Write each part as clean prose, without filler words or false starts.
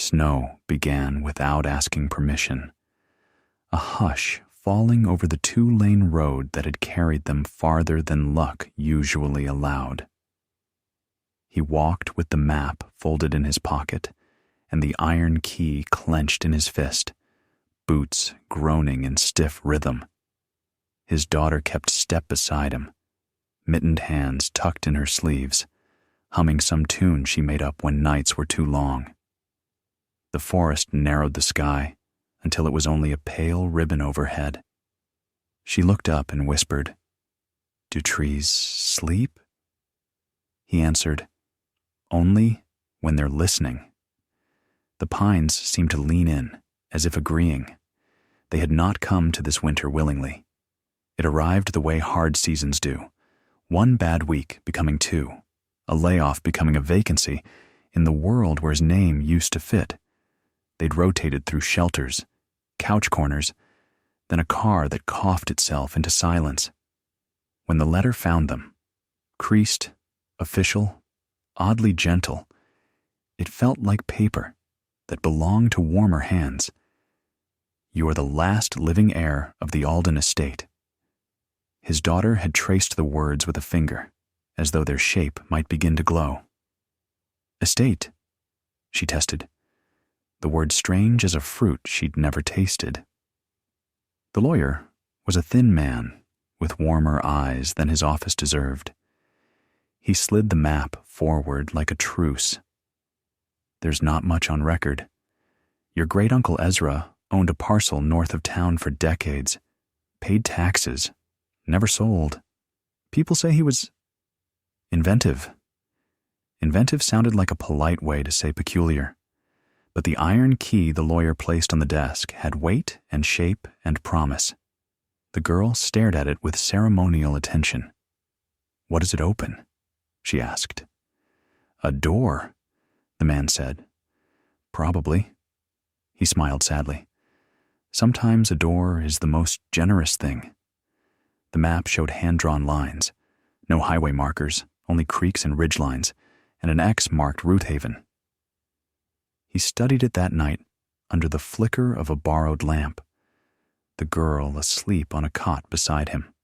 Snow began without asking permission, a hush falling over the two-lane road that had carried them farther than luck usually allowed. He walked with the map folded in his pocket and the iron key clenched in his fist, boots groaning in stiff rhythm. His daughter kept step beside him, mittened hands tucked in her sleeves, humming some tune she made up when nights were too long. The forest narrowed the sky until it was only a pale ribbon overhead. She looked up and whispered, "Do trees sleep?" He answered, "Only when they're listening." The pines seemed to lean in, as if agreeing. They had not come to this winter willingly. It arrived the way hard seasons do, one bad week becoming two, a layoff becoming a vacancy in the world where his name used to fit. They'd rotated through shelters, couch corners, then a car that coughed itself into silence. When the letter found them, creased, official, oddly gentle, it felt like paper that belonged to warmer hands. "You are the last living heir of the Alden estate." His daughter had traced the words with a finger, as though their shape might begin to glow. "Estate," she tested, the word strange as a fruit she'd never tasted. The lawyer was a thin man with warmer eyes than his office deserved. He slid the map forward like a truce. "There's not much on record. Your great-uncle Ezra owned a parcel north of town for decades, paid taxes, never sold. People say he was inventive." Inventive sounded like a polite way to say peculiar, but the iron key the lawyer placed on the desk had weight and shape and promise. The girl stared at it with ceremonial attention. "What does it open?" she asked. "A door," the man said. "Probably." He smiled sadly. "Sometimes a door is the most generous thing." The map showed hand-drawn lines, no highway markers, only creeks and ridgelines, and an X marked Ruthhaven. He studied it that night under the flicker of a borrowed lamp, the girl asleep on a cot beside him,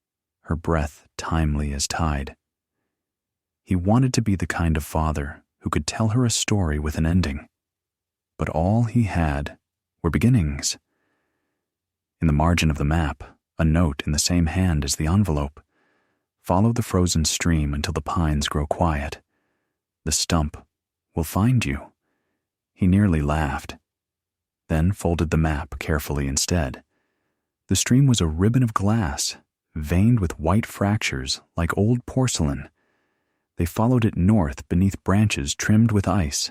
her breath timely as tide. He wanted to be the kind of father who could tell her a story with an ending, but all he had were beginnings. In the margin of the map, a note in the same hand as the envelope: "Follow the frozen stream until the pines grow quiet. The stump will find you." He nearly laughed, then folded the map carefully instead. The stream was a ribbon of glass, veined with white fractures like old porcelain. They followed it north beneath branches trimmed with ice.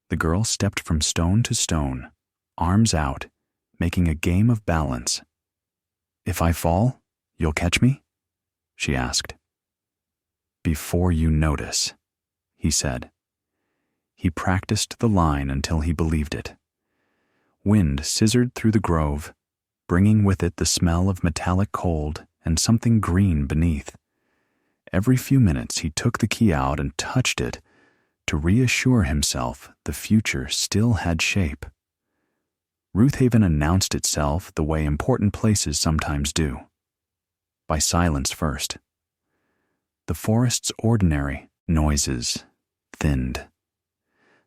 The girl stepped from stone to stone, arms out, making a game of balance. "If I fall, you'll catch me?" she asked. "Before you notice," he said. He practiced the line until he believed it. Wind scissored through the grove, bringing with it the smell of metallic cold and something green beneath. Every few minutes he took the key out and touched it to reassure himself the future still had shape. Ruthhaven announced itself the way important places sometimes do, by silence first. The forest's ordinary noises thinned.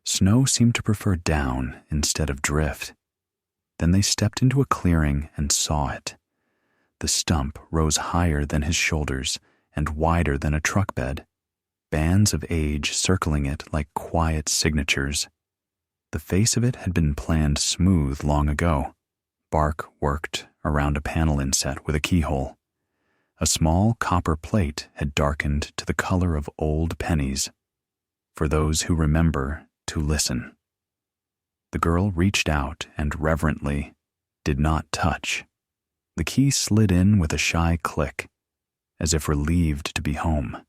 Snow seemed to prefer down instead of drift. Then they stepped into a clearing and saw it. The stump rose higher than his shoulders and wider than a truck bed, bands of age circling it like quiet signatures. The face of it had been planned smooth long ago, bark worked around a panel inset with a keyhole. A small copper plate had darkened to the color of old pennies, for those who remember to listen. The girl reached out and reverently did not touch. The key slid in with a shy click, as if relieved to be home.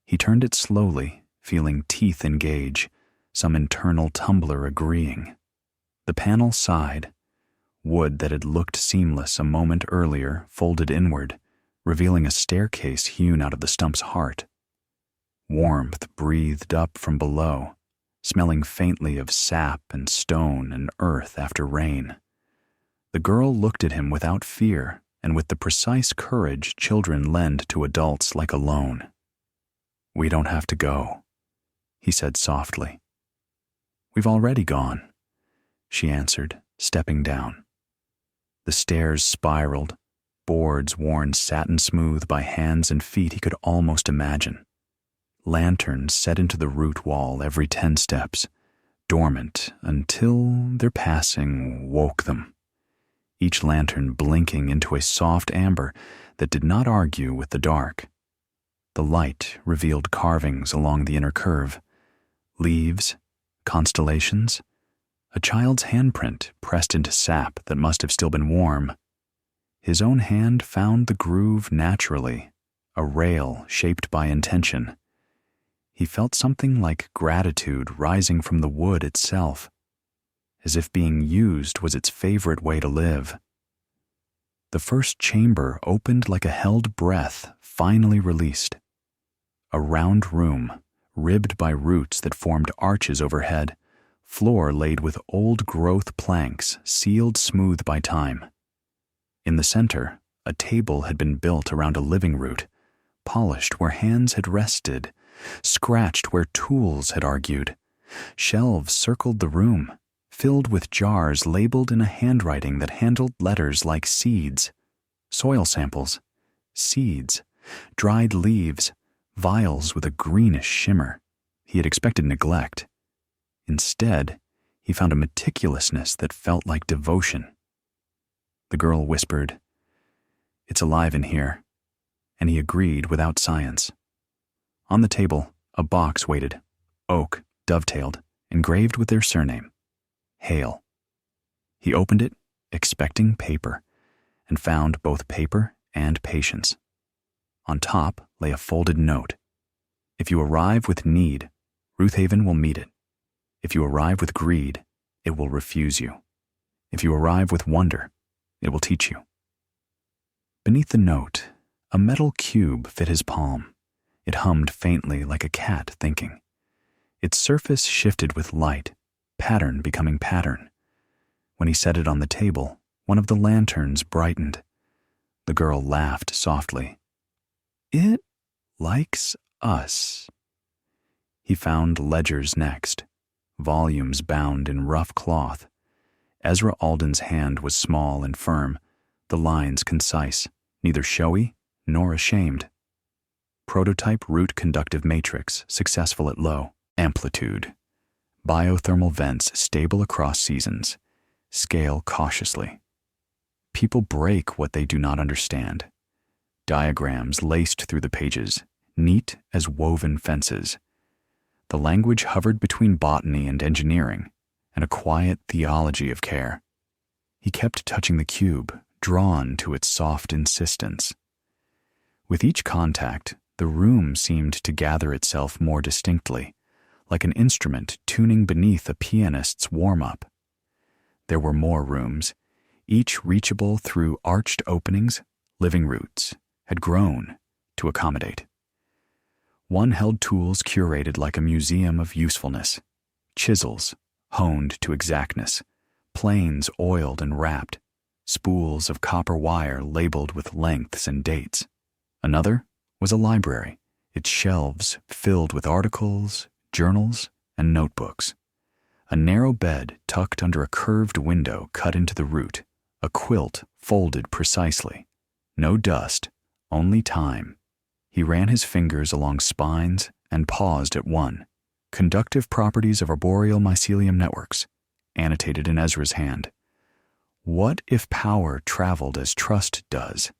He turned it slowly, feeling teeth engage, some internal tumbler agreeing. The panel sighed. Wood that had looked seamless a moment earlier folded inward, revealing a staircase hewn out of the stump's heart. Warmth breathed up from below, smelling faintly of sap and stone and earth after rain. The girl looked at him without fear and with the precise courage children lend to adults like a loan. "We don't have to go," he said softly. "We've already gone," she answered, stepping down. The stairs spiraled, boards worn satin smooth by hands and feet he could almost imagine. Lanterns set into the root wall every 10 steps, dormant until their passing woke them, each lantern blinking into a soft amber that did not argue with the dark. The light revealed carvings along the inner curve, leaves, constellations, a child's handprint pressed into sap that must have still been warm. His own hand found the groove naturally, a rail shaped by intention. He felt something like gratitude rising from the wood itself, as if being used was its favorite way to live. The first chamber opened like a held breath finally released. A round room, ribbed by roots that formed arches overhead, floor laid with old-growth planks sealed smooth by time. In the center, a table had been built around a living root, polished where hands had rested, scratched where tools had argued. Shelves circled the room, filled with jars labeled in a handwriting that handled letters like seeds, soil samples, seeds, dried leaves, vials with a greenish shimmer. He had expected neglect. Instead, he found a meticulousness that felt like devotion. The girl whispered, "It's alive in here," and he agreed without science. On the table, a box waited, oak, dovetailed, engraved with their surname, Hale. He opened it, expecting paper, and found both paper and patience. On top lay a folded note. "If you arrive with need, Ruthhaven will meet it. If you arrive with greed, it will refuse you. If you arrive with wonder, it will teach you." Beneath the note, a metal cube fit his palm. It hummed faintly like a cat thinking. Its surface shifted with light, pattern becoming pattern. When he set it on the table, one of the lanterns brightened. The girl laughed softly. "It likes us." He found ledgers next, volumes bound in rough cloth. Ezra Alden's hand was small and firm, the lines concise, neither showy nor ashamed. Prototype root conductive matrix successful at low amplitude. Biothermal vents stable across seasons. Scale cautiously. People break what they do not understand. Diagrams laced through the pages, neat as woven fences. The language hovered between botany and engineering, and a quiet theology of care. He kept touching the cube, drawn to its soft insistence. With each contact, the room seemed to gather itself more distinctly, like an instrument tuning beneath a pianist's warm-up. There were more rooms, each reachable through arched openings. Living roots had grown to accommodate. One held tools curated like a museum of usefulness, chisels honed to exactness, planes oiled and wrapped, spools of copper wire labeled with lengths and dates. Another was a library, its shelves filled with articles, journals, and notebooks. A narrow bed tucked under a curved window cut into the root, a quilt folded precisely. No dust, only time. He ran his fingers along spines and paused at one. Conductive properties of arboreal mycelium networks, annotated in Ezra's hand. What if power traveled as trust does?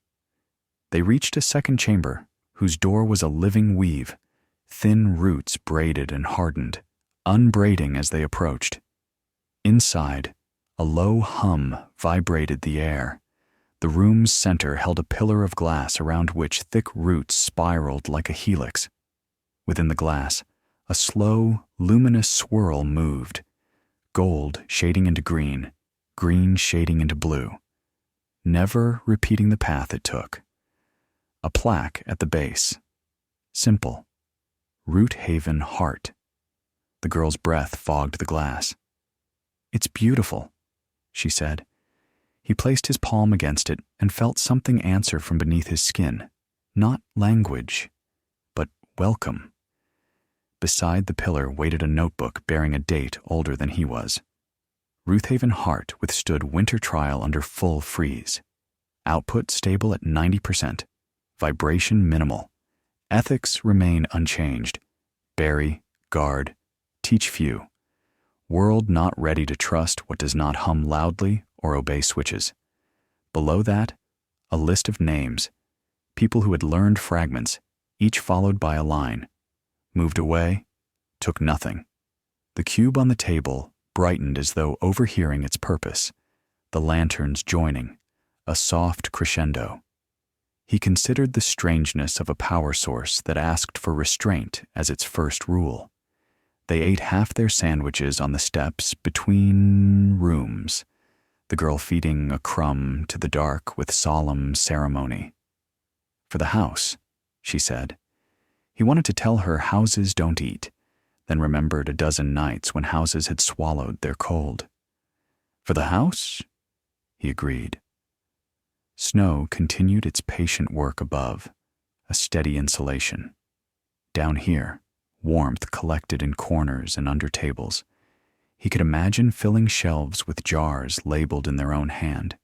They reached a second chamber, whose door was a living weave, thin roots braided and hardened, unbraiding as they approached. Inside, a low hum vibrated the air. The room's center held a pillar of glass around which thick roots spiraled like a helix. Within the glass, a slow, luminous swirl moved, gold shading into green, green shading into blue, never repeating the path it took. A plaque at the base. Simple. Root Haven Heart. The girl's breath fogged the glass. "It's beautiful," she said. He placed his palm against it and felt something answer from beneath his skin. Not language, but welcome. Beside the pillar waited a notebook bearing a date older than he was. Ruthhaven Hart withstood winter trial under full freeze. Output stable at 90%. Vibration minimal. Ethics remain unchanged. Bury, guard, teach few. World not ready to trust what does not hum loudly or obey switches. Below that, a list of names. People who had learned fragments, each followed by a line. Moved away, took nothing. The cube on the table brightened as though overhearing its purpose, the lanterns joining, a soft crescendo. He considered the strangeness of a power source that asked for restraint as its first rule. They ate half their sandwiches on the steps between rooms, the girl feeding a crumb to the dark with solemn ceremony. "For the house," she said. He wanted to tell her houses don't eat, then remembered a dozen nights when houses had swallowed their cold. "For the house?" he agreed. Snow continued its patient work above, a steady insulation. Down here, warmth collected in corners and under tables. He could imagine filling shelves with jars labeled in their own hand.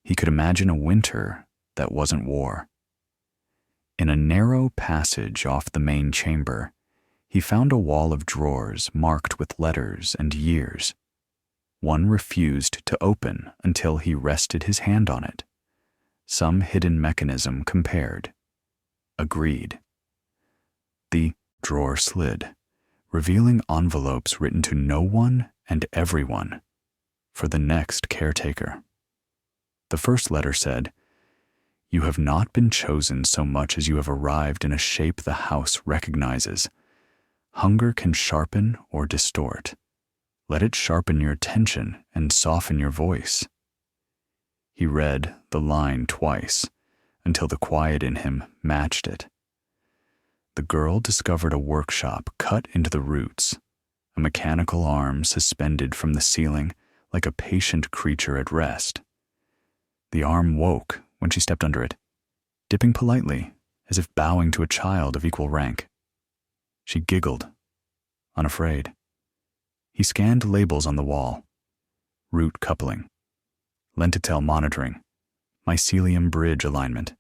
He could imagine a winter that wasn't war. In a narrow passage off the main chamber, he found a wall of drawers marked with letters and years. One refused to open until he rested his hand on it. Some hidden mechanism compared. Agreed. The drawer slid, revealing envelopes written to no one and everyone, for the next caretaker. The first letter said, "You have not been chosen so much as you have arrived in a shape the house recognizes. Hunger can sharpen or distort. Let it sharpen your attention and soften your voice." He read the line twice, until the quiet in him matched it. The girl discovered a workshop cut into the roots, a mechanical arm suspended from the ceiling like a patient creature at rest. The arm woke when she stepped under it, dipping politely, as if bowing to a child of equal rank. She giggled, unafraid. He scanned labels on the wall. Root coupling, lentitel monitoring, mycelium bridge alignment.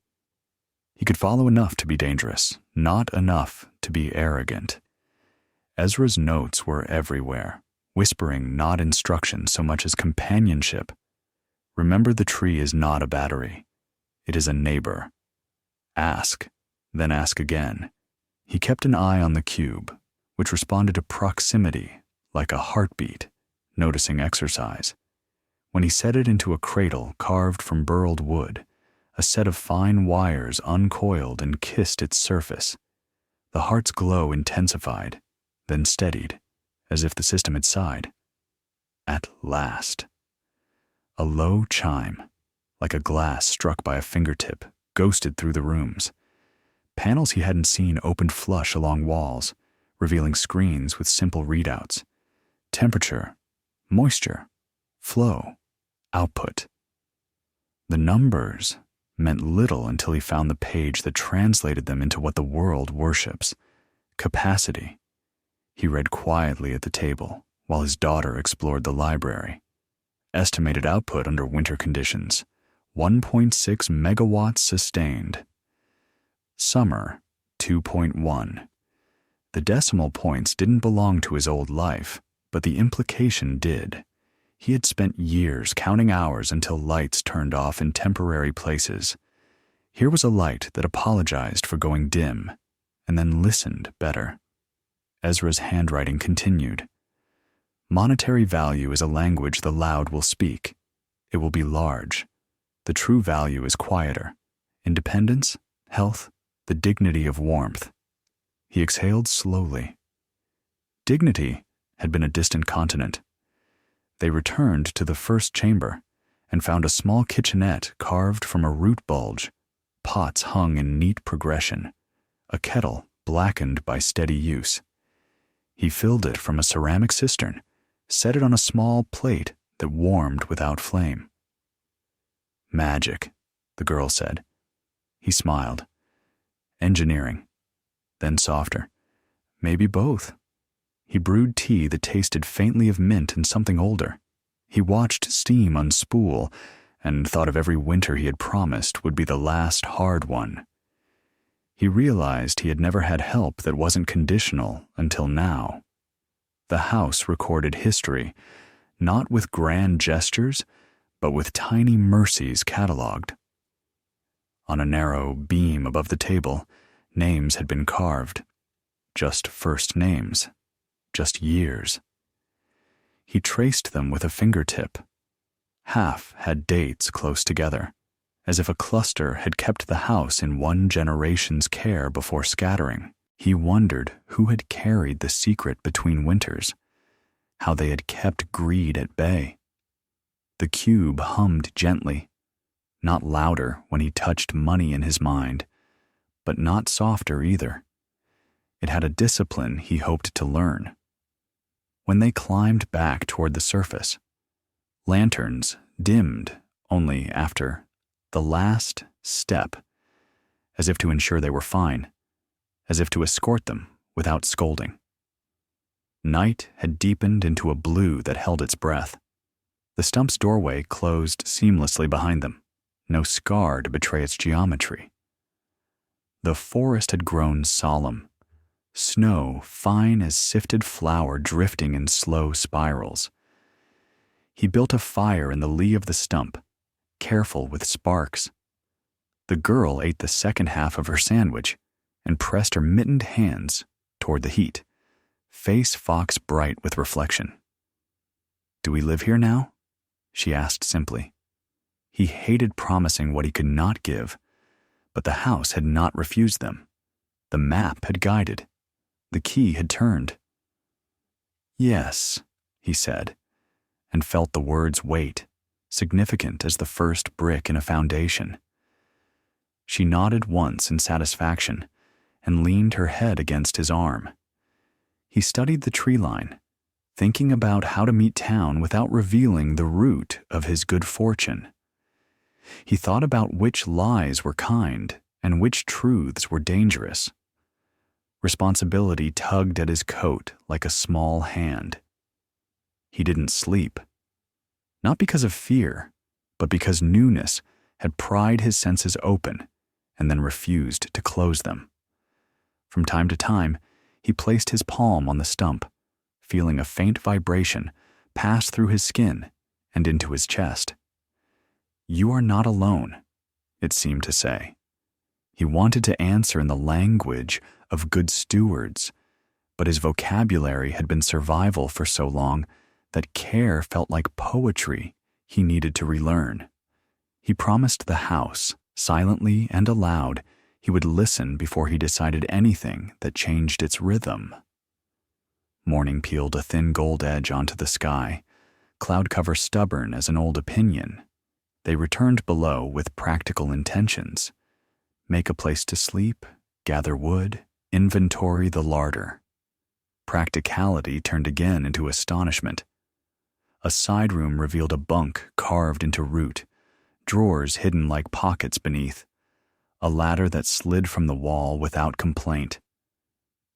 He could follow enough to be dangerous, not enough to be arrogant. Ezra's notes were everywhere, whispering not instruction so much as companionship. Remember, the tree is not a battery. It is a neighbor. Ask, then ask again. He kept an eye on the cube, which responded to proximity like a heartbeat, noticing exercise. When he set it into a cradle carved from burled wood, a set of fine wires uncoiled and kissed its surface. The heart's glow intensified, then steadied, as if the system had sighed. At last. A low chime, like a glass struck by a fingertip, ghosted through the rooms. Panels he hadn't seen opened flush along walls, revealing screens with simple readouts. Temperature, moisture, flow, output. The numbers meant little until he found the page that translated them into what the world worships: capacity. He read quietly at the table while his daughter explored the library. Estimated output under winter conditions, 1.6 megawatts sustained. Summer, 2.1. The decimal points didn't belong to his old life, but the implication did. He had spent years counting hours until lights turned off in temporary places. Here was a light that apologized for going dim, and then listened better. Ezra's handwriting continued. Monetary value is a language the loud will speak. It will be large. The true value is quieter. Independence, health, the dignity of warmth. He exhaled slowly. Dignity had been a distant continent. They returned to the first chamber and found a small kitchenette carved from a root bulge, pots hung in neat progression, a kettle blackened by steady use. He filled it from a ceramic cistern, set it on a small plate that warmed without flame. Magic, the girl said. He smiled. Engineering. Then softer. Maybe both. He brewed tea that tasted faintly of mint and something older. He watched steam unspool and thought of every winter he had promised would be the last hard one. He realized he had never had help that wasn't conditional until now. The house recorded history, not with grand gestures, but with tiny mercies cataloged. On a narrow beam above the table, names had been carved. Just first names. Just years. He traced them with a fingertip. Half had dates close together, as if a cluster had kept the house in one generation's care before scattering. He wondered who had carried the secret between winters, how they had kept greed at bay. The cube hummed gently, not louder when he touched money in his mind, but not softer either. It had a discipline he hoped to learn. When they climbed back toward the surface, lanterns dimmed only after the last step, as if to ensure they were fine, as if to escort them without scolding. Night had deepened into a blue that held its breath. The Stump's doorway closed seamlessly behind them, no scar to betray its geometry. The forest had grown solemn, snow fine as sifted flour drifting in slow spirals. He built a fire in the lee of the Stump, careful with sparks. The girl ate the second half of her sandwich and pressed her mittened hands toward the heat, face fox bright with reflection. "Do we live here now?" she asked simply. He hated promising what he could not give, but the house had not refused them. The map had guided. The key had turned. "Yes," he said, and felt the words weight, significant as the first brick in a foundation. She nodded once in satisfaction and leaned her head against his arm. He studied the tree line, thinking about how to meet town without revealing the root of his good fortune. He thought about which lies were kind and which truths were dangerous. Responsibility tugged at his coat like a small hand. He didn't sleep. Not because of fear, but because newness had pried his senses open and then refused to close them. From time to time, he placed his palm on the stump, feeling a faint vibration pass through his skin and into his chest. "You are not alone," it seemed to say. He wanted to answer in the language of good stewards, but his vocabulary had been survival for so long that care felt like poetry he needed to relearn. He promised the house, silently and aloud, he would listen before he decided anything that changed its rhythm. Morning peeled a thin gold edge onto the sky, cloud cover stubborn as an old opinion. They returned below with practical intentions. Make a place to sleep, gather wood, inventory the larder. Practicality turned again into astonishment. A side room revealed a bunk carved into root, drawers hidden like pockets beneath, a ladder that slid from the wall without complaint.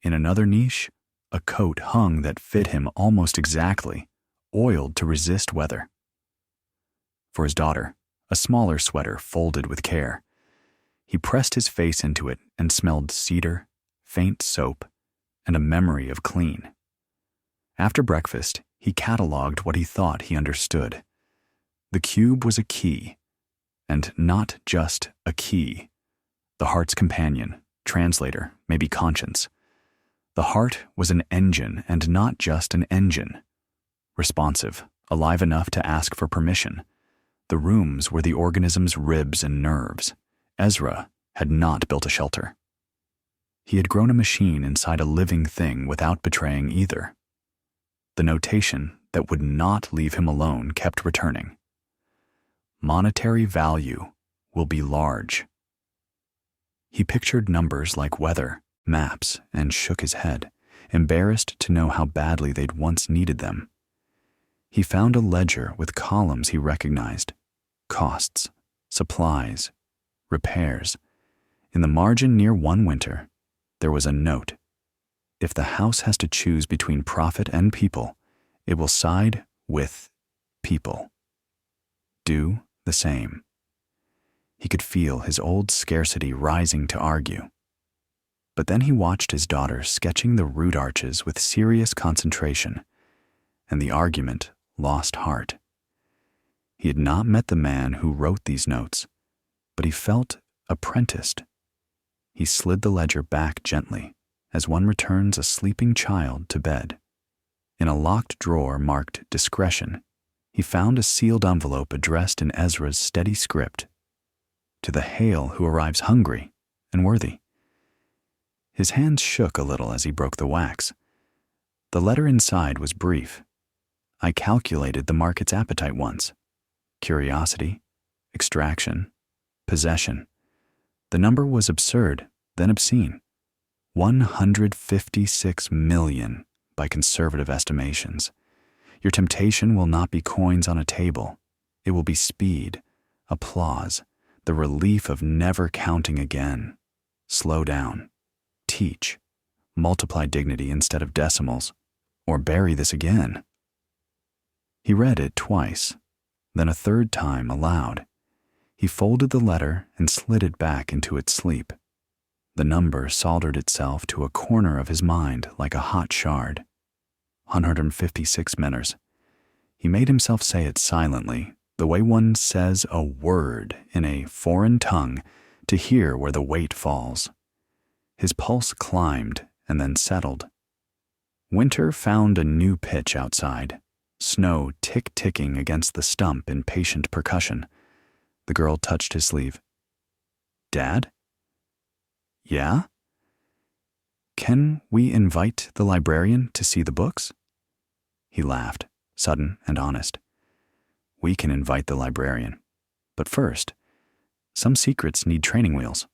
In another niche, a coat hung that fit him almost exactly, oiled to resist weather. For his daughter, a smaller sweater folded with care. He pressed his face into it and smelled cedar, faint soap, and a memory of clean. After breakfast, he cataloged what he thought he understood. The cube was a key, and not just a key. The heart's companion, translator, maybe conscience. The heart was an engine, and not just an engine. Responsive, alive enough to ask for permission. The rooms were the organism's ribs and nerves. Ezra had not built a shelter. He had grown a machine inside a living thing without betraying either. The notation that would not leave him alone kept returning. Monetary value will be large. He pictured numbers like weather, maps, and shook his head. embarrassed to know how badly they'd once needed them. He found a ledger with columns he recognized: costs, supplies, repairs. In the margin near one winter, there was a note: if the house has to choose between profit and people, it will side with people. Do the same. He could feel his old scarcity rising to argue. But then he watched his daughter sketching the root arches with serious concentration, and the argument lost heart. He had not met the man who wrote these notes, but he felt apprenticed. He slid the ledger back gently, as one returns a sleeping child to bed. In a locked drawer marked discretion, he found a sealed envelope addressed in Ezra's steady script: to the Hale who arrives hungry and worthy. His hands shook a little as he broke the wax. The letter inside was brief. I calculated the market's appetite once: curiosity, extraction, possession. The number was absurd, then obscene. 156 million by conservative estimations. Your temptation will not be coins on a table. It will be speed, applause, the relief of never counting again. Slow down. Teach. Multiply dignity instead of decimals, or bury this again. He read it twice, then a third time aloud. He folded the letter and slid it back into its sleep. The number soldered itself to a corner of his mind like a hot shard. 156 menners. He made himself say it silently, the way one says a word in a foreign tongue to hear where the weight falls. His pulse climbed and then settled. Winter found a new pitch outside, snow tick-ticking against the stump in patient percussion. The girl touched his sleeve. "Dad?" "Yeah?" "Can we invite the librarian to see the books?" He laughed, sudden and honest. "We can invite the librarian. But first, some secrets need training wheels."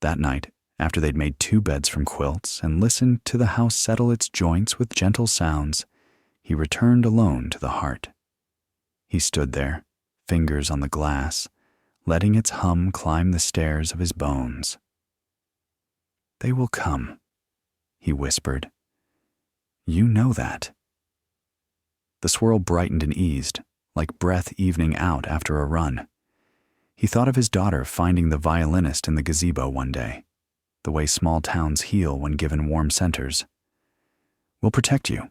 That night, after they'd made 2 beds from quilts and listened to the house settle its joints with gentle sounds, he returned alone to the heart. He stood there, fingers on the glass, letting its hum climb the stairs of his bones. "They will come," he whispered. "You know that." The swirl brightened and eased, like breath evening out after a run. He thought of his daughter finding the violinist in the gazebo one day, the way small towns heal when given warm centers. "We'll protect you,"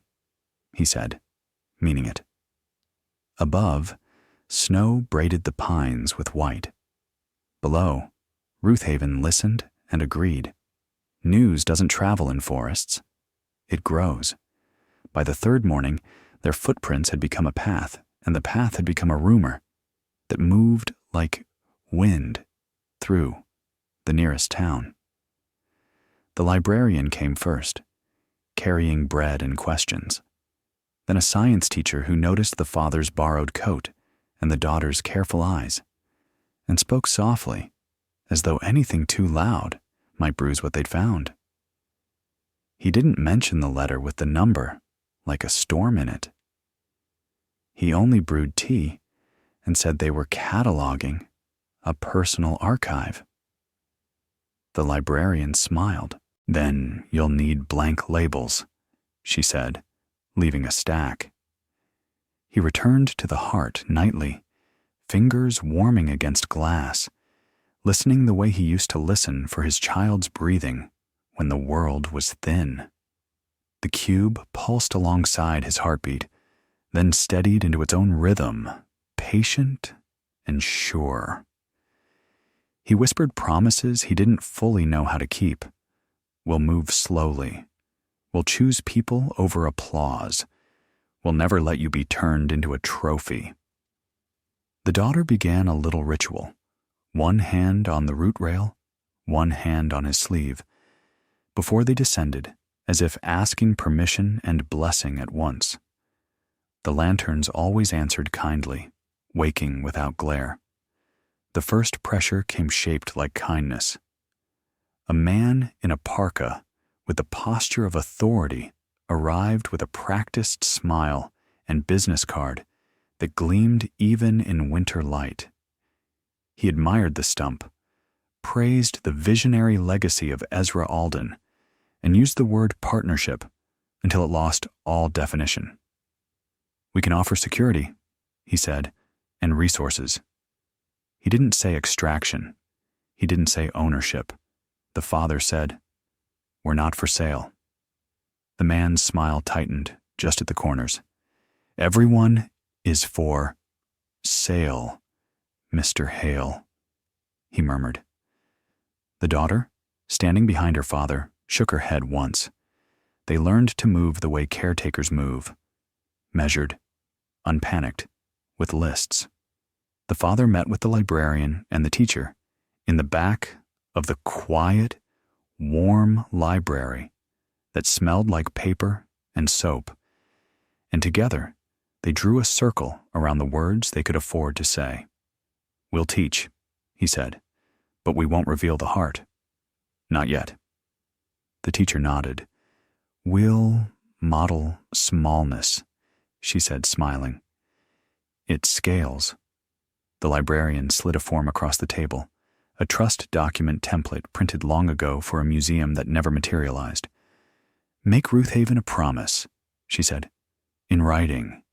he said, meaning it. Above, snow braided the pines with white. Below, Ruthhaven listened and agreed. News doesn't travel in forests. It grows. By the 3rd morning, their footprints had become a path, and the path had become a rumor that moved like wind through the nearest town. The librarian came first, carrying bread and questions. Then a science teacher who noticed the father's borrowed coat and the daughter's careful eyes, and spoke softly, as though anything too loud might bruise what they'd found. He didn't mention the letter with the number, like a storm in it. He only brewed tea and said they were cataloging a personal archive. The librarian smiled. "Then you'll need blank labels," she said, leaving a stack. He returned to the heart nightly, fingers warming against glass, listening the way he used to listen for his child's breathing when the world was thin. The cube pulsed alongside his heartbeat, then steadied into its own rhythm, patient and sure. He whispered promises he didn't fully know how to keep. "We'll move slowly. We'll choose people over applause. We'll never let you be turned into a trophy." The daughter began a little ritual, one hand on the root rail, one hand on his sleeve, before they descended, as if asking permission and blessing at once. The lanterns always answered kindly, waking without glare. The first pressure came shaped like kindness. A man in a parka with the posture of authority, arrived with a practiced smile and business card that gleamed even in winter light. He admired the stump, praised the visionary legacy of Ezra Alden, and used the word partnership until it lost all definition. "We can offer security," he said, "and resources." He didn't say extraction. He didn't say ownership. The father said, "We're not for sale." The man's smile tightened just at the corners. "Everyone is for sale, Mr. Hale," he murmured. The daughter, standing behind her father, shook her head once. They learned to move the way caretakers move, measured, unpanicked, with lists. The father met with the librarian and the teacher in the back of the quiet, warm library that smelled like paper and soap, and together they drew a circle around the words they could afford to say. "We'll teach," he said, "but we won't reveal the heart. Not yet." The teacher nodded. "We'll model smallness," she said, smiling. "It scales." The librarian slid a form across the table, a trust document template printed long ago for a museum that never materialized. "Make Ruth Haven a promise," she said, "in writing."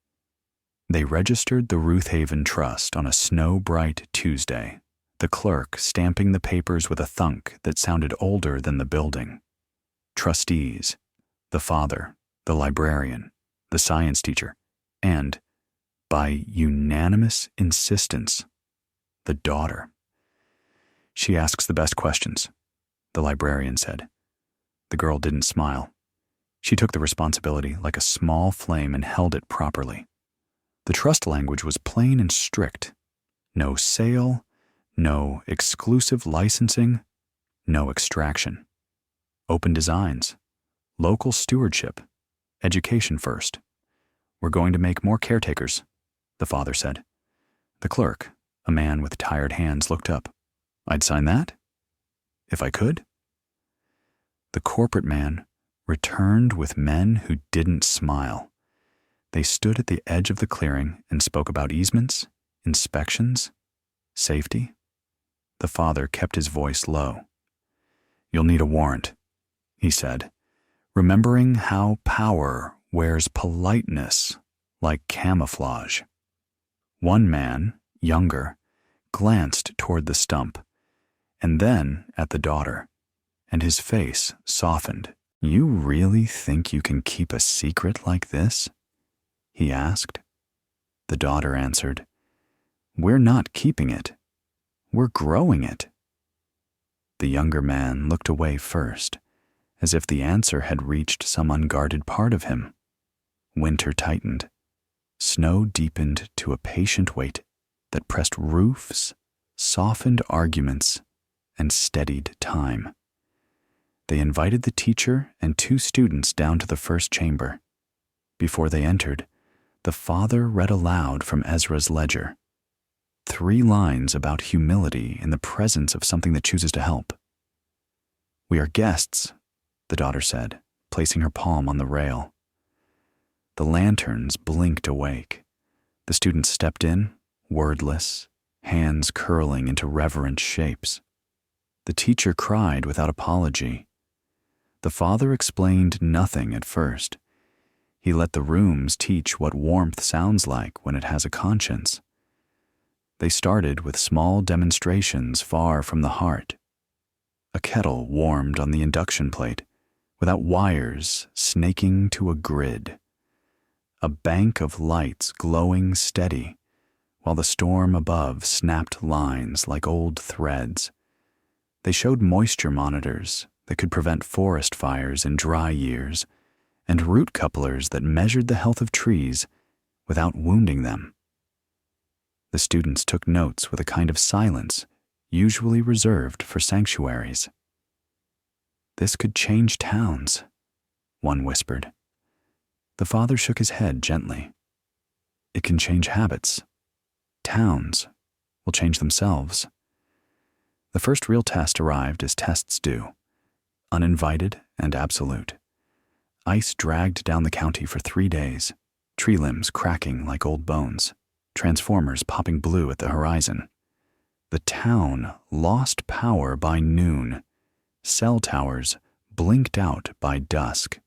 They registered the Ruth Haven Trust on a snow-bright Tuesday, the clerk stamping the papers with a thunk that sounded older than the building. Trustees, the father, the librarian, the science teacher, and, by unanimous insistence, the daughter. "She asks the best questions," the librarian said. The girl didn't smile. She took the responsibility like a small flame and held it properly. The trust language was plain and strict. No sale, no exclusive licensing, no extraction. Open designs, local stewardship, education first. "We're going to make more caretakers," the father said. The clerk, a man with tired hands, looked up. "I'd sign that? If I could?" The corporate man returned with men who didn't smile. They stood at the edge of the clearing and spoke about easements, inspections, safety. The father kept his voice low. "You'll need a warrant," he said, remembering how power wears politeness like camouflage. One man, younger, glanced toward the stump, and then at the daughter, and his face softened. "You really think you can keep a secret like this?" he asked. The daughter answered, "We're not keeping it. We're growing it." The younger man looked away first, as if the answer had reached some unguarded part of him. Winter tightened. Snow deepened to a patient weight that pressed roofs, softened arguments, and steadied time. They invited the teacher and 2 students down to the first chamber. Before they entered, the father read aloud from Ezra's ledger. 3 lines about humility in the presence of something that chooses to help. "We are guests," the daughter said, placing her palm on the rail. The lanterns blinked awake. The students stepped in, wordless, hands curling into reverent shapes. The teacher cried without apology. The father explained nothing at first. He let the rooms teach what warmth sounds like when it has a conscience. They started with small demonstrations far from the heart. A kettle warmed on the induction plate, without wires snaking to a grid. A bank of lights glowing steady, while the storm above snapped lines like old threads. They showed moisture monitors that could prevent forest fires in dry years, and root couplers that measured the health of trees without wounding them. The students took notes with a kind of silence usually reserved for sanctuaries. "This could change towns," one whispered. The father shook his head gently. "It can change habits. Towns will change themselves." The first real test arrived as tests do. uninvited and absolute. Ice dragged down the county for 3 days, tree limbs cracking like old bones, transformers popping blue at the horizon. The town lost power by noon. Cell towers blinked out by dusk.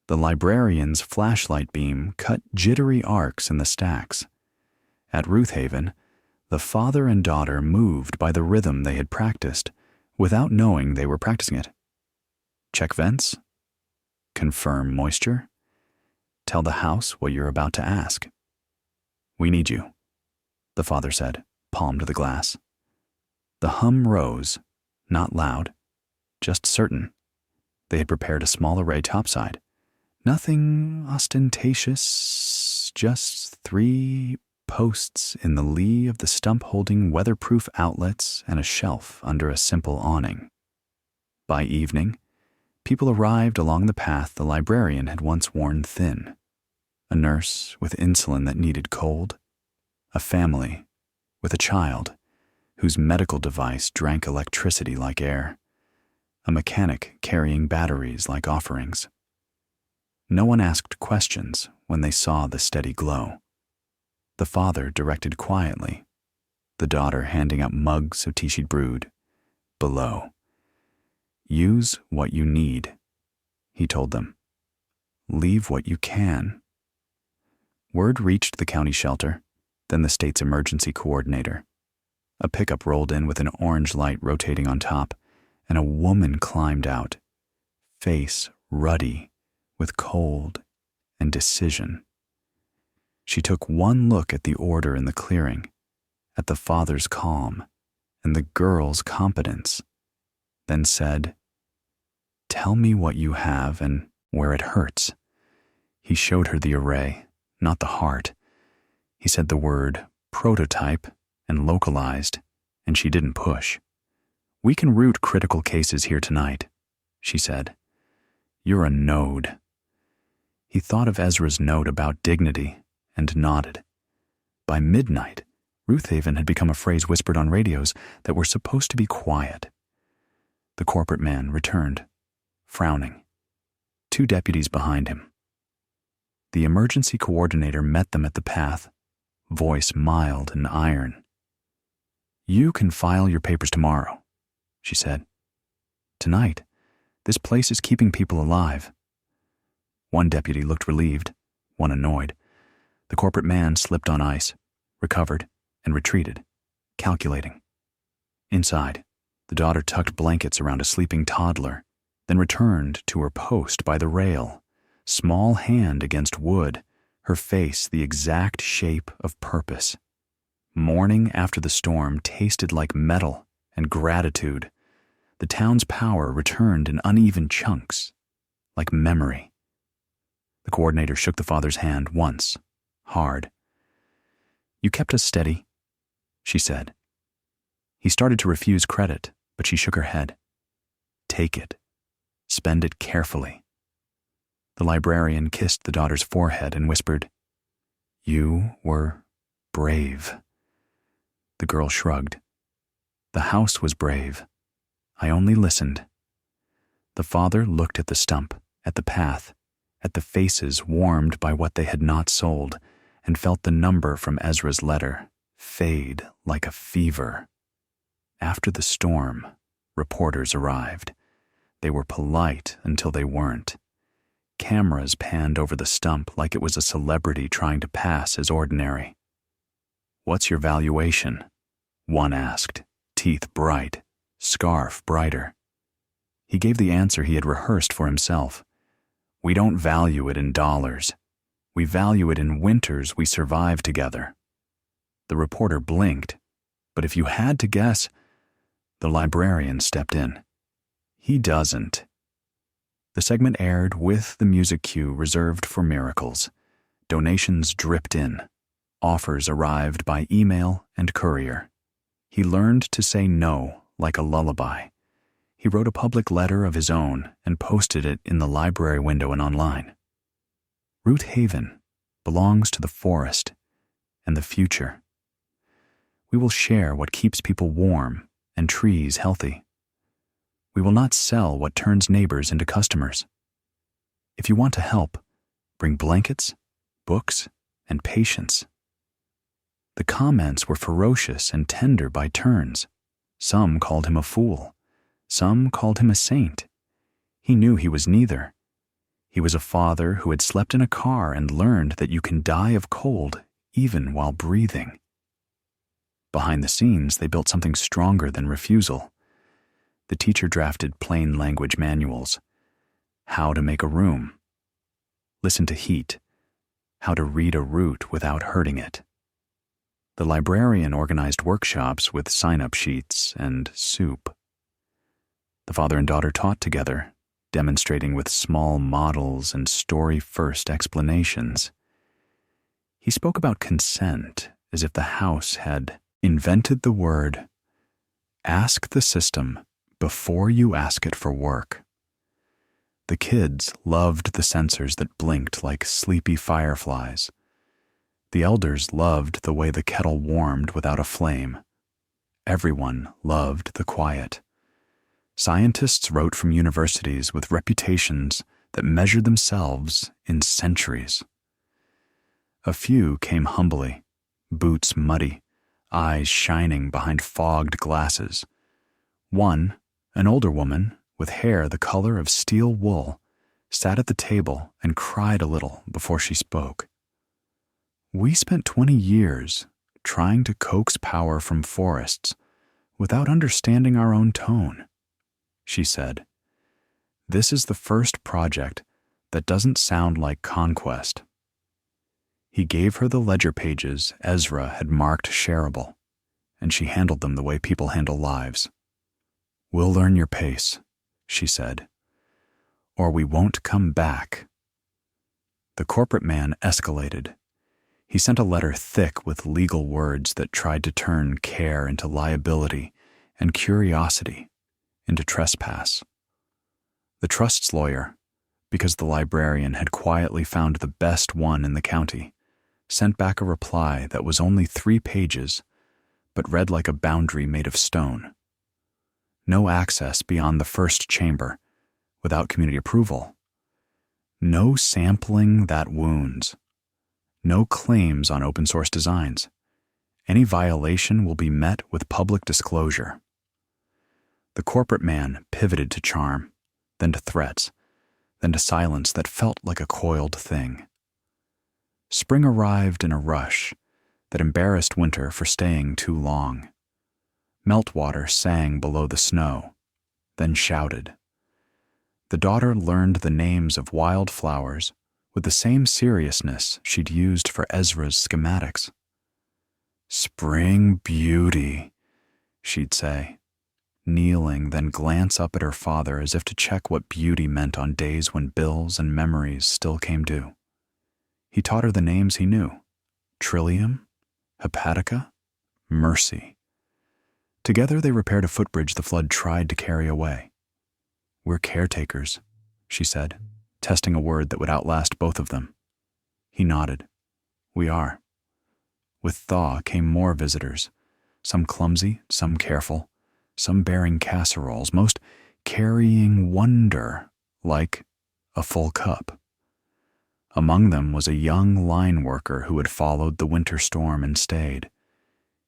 The librarian's flashlight beam cut jittery arcs in the stacks. At Ruthhaven, the father and daughter moved by the rhythm they had practiced without knowing they were practicing it. Check vents. Confirm moisture. Tell the house what you're about to ask. "We need you," the father said, palm to the glass. The hum rose, not loud, just certain. They had prepared a small array topside. Nothing ostentatious, just 3 posts in the lee of the stump holding weatherproof outlets and a shelf under a simple awning. By evening, people arrived along the path the librarian had once worn thin. A nurse with insulin that needed cold. A family with a child whose medical device drank electricity like air. A mechanic carrying batteries like offerings. No one asked questions when they saw the steady glow. The father directed quietly, the daughter handing out mugs of tea she'd brewed. Below. "Use what you need," he told them. "Leave what you can." Word reached the county shelter, then the state's emergency coordinator. A pickup rolled in with an orange light rotating on top, and a woman climbed out, face ruddy with cold and decision. She took one look at the order in the clearing, at the father's calm and the girl's competence, then said, "Tell me what you have and where it hurts." He showed her the array, not the heart. He said the word prototype and localized, and she didn't push. "We can route critical cases here tonight," she said. "You're a node." He thought of Ezra's note about dignity and nodded. By midnight, Ruthhaven had become a phrase whispered on radios that were supposed to be quiet. The corporate man returned, frowning. 2 deputies behind him. The emergency coordinator met them at the path, voice mild and iron. "You can file your papers tomorrow," she said. "Tonight, this place is keeping people alive." One deputy looked relieved, one annoyed. The corporate man slipped on ice, recovered, and retreated, calculating. Inside, the daughter tucked blankets around a sleeping toddler, then returned to her post by the rail, small hand against wood, her face the exact shape of purpose. Morning after the storm tasted like metal and gratitude. The town's power returned in uneven chunks, like memory. The coordinator shook the father's hand once, hard. "You kept us steady," she said. He started to refuse credit, but she shook her head. "Take it. Spend it carefully." The librarian kissed the daughter's forehead and whispered, "You were brave." The girl shrugged. "The house was brave. I only listened." The father looked at the stump, at the path, at the faces warmed by what they had not sold, and felt the number from Ezra's letter fade like a fever. After the storm, reporters arrived. They were polite until they weren't. Cameras panned over the stump like it was a celebrity trying to pass as ordinary. "What's your valuation?" one asked, teeth bright, scarf brighter. He gave the answer he had rehearsed for himself. "We don't value it in dollars. We value it in winters we survive together." The reporter blinked, but if you had to guess, the librarian stepped in. "He doesn't." The segment aired with the music cue reserved for miracles. Donations dripped in. Offers arrived by email and courier. He learned to say no like a lullaby. He wrote a public letter of his own and posted it in the library window and online. Ruthhaven belongs to the forest and the future. We will share what keeps people warm and trees healthy. We will not sell what turns neighbors into customers. If you want to help, bring blankets, books, and patience." The comments were ferocious and tender by turns. Some called him a fool. Some called him a saint. He knew he was neither. He was a father who had slept in a car and learned that you can die of cold even while breathing. Behind the scenes, they built something stronger than refusal. The teacher drafted plain language manuals. How to make a room. Listen to heat. How to read a root without hurting it. The librarian organized workshops with sign-up sheets and soup. The father and daughter taught together, demonstrating with small models and story-first explanations. He spoke about consent as if the house had invented the word, "Ask the system before you ask it for work." The kids loved the sensors that blinked like sleepy fireflies. The elders loved the way the kettle warmed without a flame. Everyone loved the quiet. Scientists wrote from universities with reputations that measured themselves in centuries. A few came humbly, boots muddy, eyes shining behind fogged glasses. One, an older woman with hair the color of steel wool, sat at the table and cried a little before she spoke. "We spent 20 years trying to coax power from forests without understanding our own tone," she said. "This is the first project that doesn't sound like conquest." He gave her the ledger pages Ezra had marked shareable, and she handled them the way people handle lives. "We'll learn your pace," she said, "or we won't come back." The corporate man escalated. He sent a letter thick with legal words that tried to turn care into liability and curiosity into trespass. The trust's lawyer, because the librarian had quietly found the best one in the county, sent back a reply that was only 3 pages, but read like a boundary made of stone. No access beyond the first chamber, without community approval. No sampling that wounds. No claims on open source designs. Any violation will be met with public disclosure. The corporate man pivoted to charm, then to threats, then to silence that felt like a coiled thing. Spring arrived in a rush that embarrassed winter for staying too long. Meltwater sang below the snow, then shouted. The daughter learned the names of wildflowers with the same seriousness she'd used for Ezra's schematics. "Spring beauty," she'd say, kneeling, then glance up at her father as if to check what beauty meant on days when bills and memories still came due. He taught her the names he knew: Trillium, Hepatica, Mercy. Together they repaired a footbridge the flood tried to carry away. "We're caretakers," she said, testing a word that would outlast both of them. He nodded. "We are." With thaw came more visitors, some clumsy, some careful, some bearing casseroles, most carrying wonder like a full cup. Among them was a young line worker who had followed the winter storm and stayed.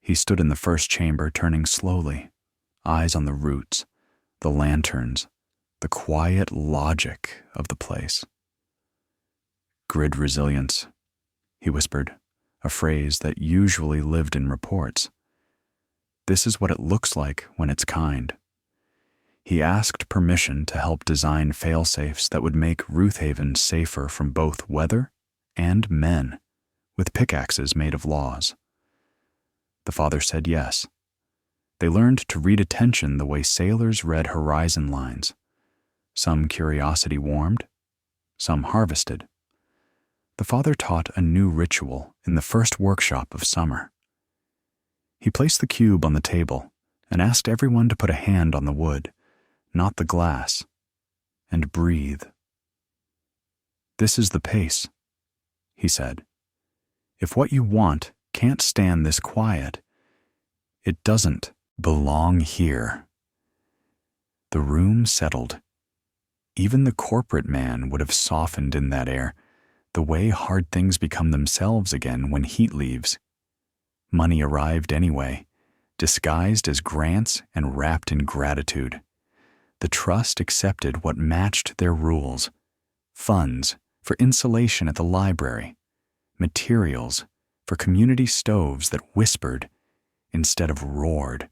He stood in the first chamber, turning slowly, eyes on the roots, the lanterns, the quiet logic of the place. "Grid resilience," he whispered, a phrase that usually lived in reports. "This is what it looks like when it's kind." He asked permission to help design fail-safes that would make Ruthhaven safer from both weather and men, with pickaxes made of laws. The father said yes. They learned to read attention the way sailors read horizon lines. Some curiosity warmed, some harvested. The father taught a new ritual in the first workshop of summer. He placed the cube on the table and asked everyone to put a hand on the wood, not the glass, and breathe. "This is the pace," he said. "If what you want can't stand this quiet, it doesn't belong here." The room settled. Even the corporate man would have softened in that air, the way hard things become themselves again when heat leaves. Money arrived anyway, disguised as grants and wrapped in gratitude. The trust accepted what matched their rules: funds for insulation at the library, materials for community stoves that whispered instead of roared,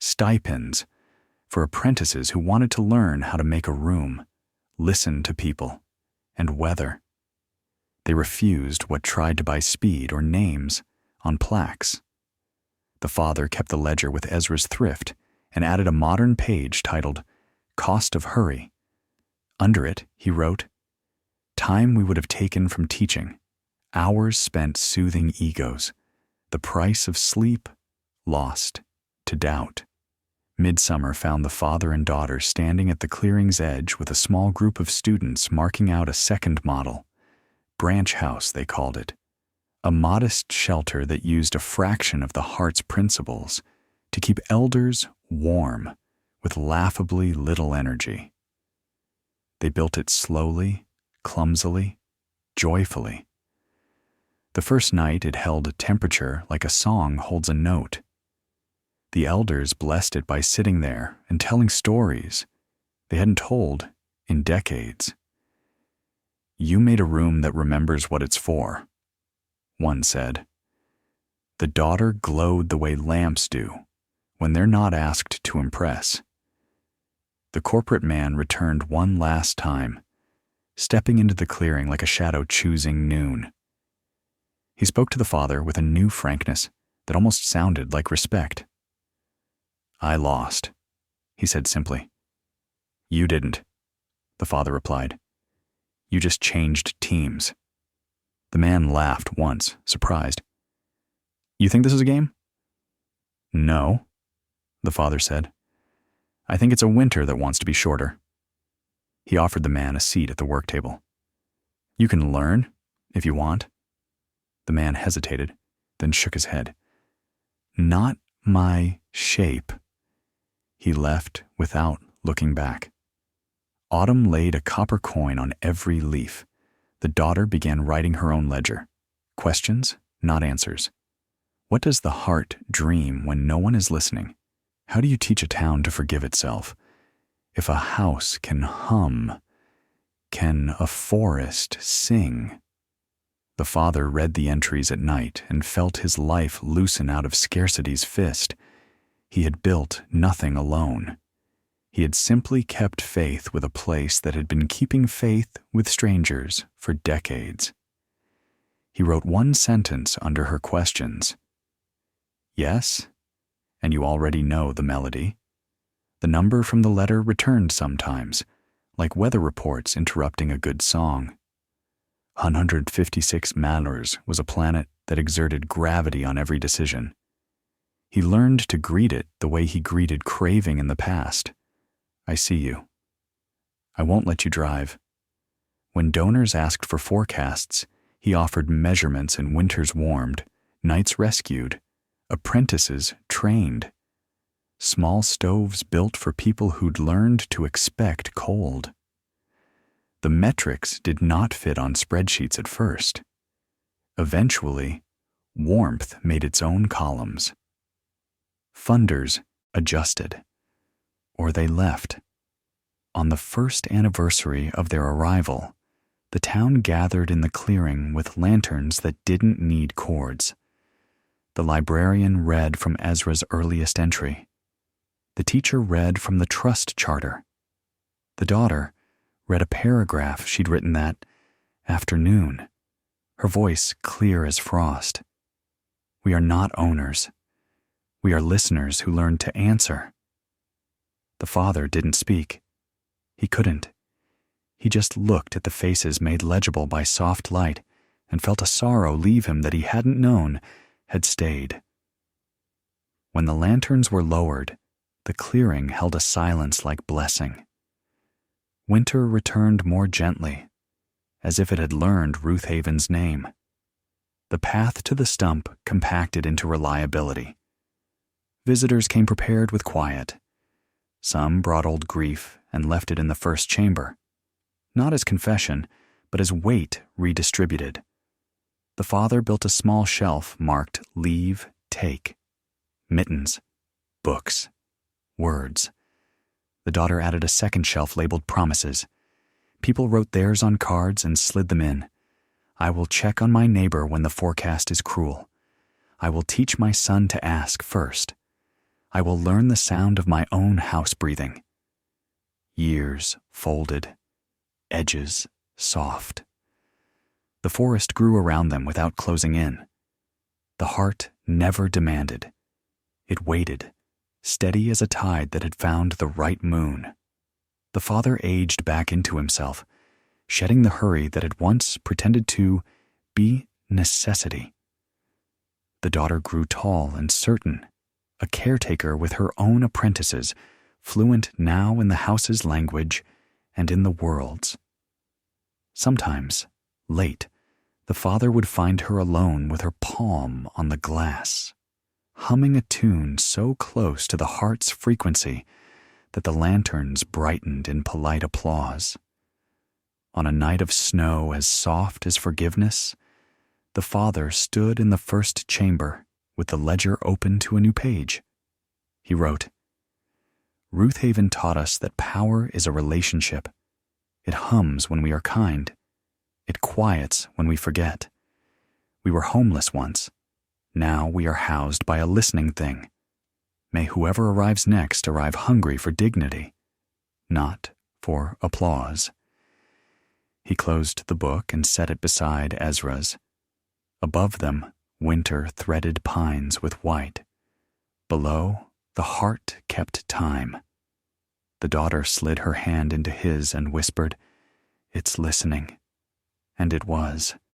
stipends for apprentices who wanted to learn how to make a room, listen to people, and weather. They refused what tried to buy speed or names on plaques. The father kept the ledger with Ezra's thrift and added a modern page titled Cost of Hurry. Under it, he wrote, "Time we would have taken from teaching, hours spent soothing egos, the price of sleep lost to doubt." Midsummer found the father and daughter standing at the clearing's edge with a small group of students marking out a second model. Branch house, they called it. A modest shelter that used a fraction of the heart's principles to keep elders warm with laughably little energy. They built it slowly, clumsily, joyfully. The first night it held a temperature like a song holds a note. The elders blessed it by sitting there and telling stories they hadn't told in decades. "You made a room that remembers what it's for," one said. The daughter glowed the way lamps do when they're not asked to impress. The corporate man returned one last time, stepping into the clearing like a shadow choosing noon. He spoke to the father with a new frankness that almost sounded like respect. "I lost," he said simply. "You didn't," the father replied. "You just changed teams." The man laughed once, surprised. "You think this is a game?" "No," the father said. "I think it's a winter that wants to be shorter." He offered the man a seat at the work table. "You can learn, if you want." The man hesitated, then shook his head. "Not my shape." He left without looking back. Autumn laid a copper coin on every leaf. The daughter began writing her own ledger. Questions, not answers. What does the heart dream when no one is listening? How do you teach a town to forgive itself? If a house can hum, can a forest sing? The father read the entries at night and felt his life loosen out of scarcity's fist. He had built nothing alone. He had simply kept faith with a place that had been keeping faith with strangers for decades. He wrote one sentence under her questions. "Yes, and you already know the melody." The number from the letter returned sometimes, like weather reports interrupting a good song. 156 Mallers was a planet that exerted gravity on every decision. He learned to greet it the way he greeted craving in the past. "I see you. I won't let you drive." When donors asked for forecasts, he offered measurements in winters warmed, nights rescued, apprentices trained, small stoves built for people who'd learned to expect cold. The metrics did not fit on spreadsheets at first. Eventually, warmth made its own columns. Funders adjusted, or they left. On the first anniversary of their arrival, the town gathered in the clearing with lanterns that didn't need cords. The librarian read from Ezra's earliest entry. The teacher read from the trust charter. The daughter read a paragraph she'd written that afternoon, her voice clear as frost. "We are not owners. We are listeners who learn to answer." The father didn't speak. He couldn't. He just looked at the faces made legible by soft light and felt a sorrow leave him that he hadn't known had stayed. When the lanterns were lowered, the clearing held a silence like blessing. Winter returned more gently, as if it had learned Ruth Haven's name. The path to the stump compacted into reliability. Visitors came prepared with quiet. Some brought old grief and left it in the first chamber, not as confession, but as weight redistributed. The father built a small shelf marked leave, take, mittens, books, words. The daughter added a second shelf labeled promises. People wrote theirs on cards and slid them in. I will check on my neighbor when the forecast is cruel. I will teach my son to ask first. I will learn the sound of my own house breathing. Years folded, edges soft. The forest grew around them without closing in. The heart never demanded. It waited, steady as a tide that had found the right moon. The father aged back into himself, shedding the hurry that had once pretended to be necessity. The daughter grew tall and certain, a caretaker with her own apprentices, fluent now in the house's language and in the world's. Sometimes, late, the father would find her alone with her palm on the glass, humming a tune so close to the heart's frequency that the lanterns brightened in polite applause. On a night of snow as soft as forgiveness, the father stood in the first chamber with the ledger open to a new page. He wrote, Ruth Haven taught us that power is a relationship. It hums when we are kind. It quiets when we forget. We were homeless once. Now we are housed by a listening thing. May whoever arrives next arrive hungry for dignity, not for applause. He closed the book and set it beside Ezra's. Above them, winter threaded pines with white. Below, the heart kept time. The daughter slid her hand into his and whispered, It's listening. And it was.